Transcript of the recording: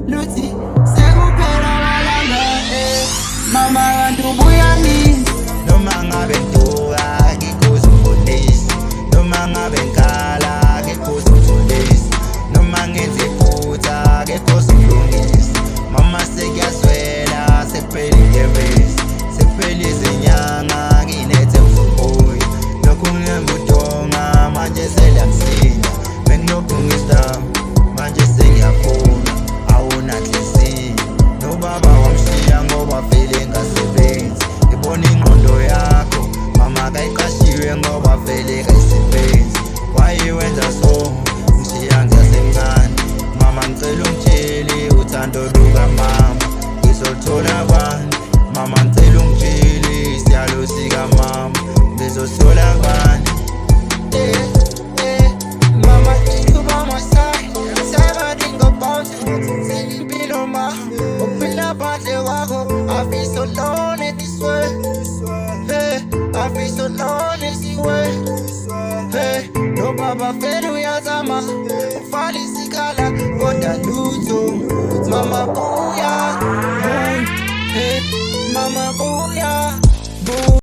luthi sekuphela amalanga mama kanti ubuya nini noma ngabe ngiduka ngikhuza umbonisi noma ngabe ngikhala ngikhuza umfundisi noma ngenze iphutha ngikhuza umlungisi mama sekuyaswela sekuphelile race sekuphelile izinyanga nginethe mvubuya lokhu nginembudonga manje seliyangisinda benginokungista manje sengiyakhula awunanhliziyo nobaba wamshiya ngoba vele ngasebenzi ngibona ingqondo yakho mama kayiqashiwe ngoba vele kayisebenzi wayiwenza so ngishiya ngisasemncane mama ngicela ungitshele uthando lukamama ngizoluthola bani mama ngicela ungitshele isiyalo sikamama ngizosithola bani mama you by my side everything about you sing impilo ma uphila phandle kwakho I feel so lonely this way hey I feel so lonely this way hey no baba vele uyazama ufala isikhala kodwa lutho mama buya hey mama buya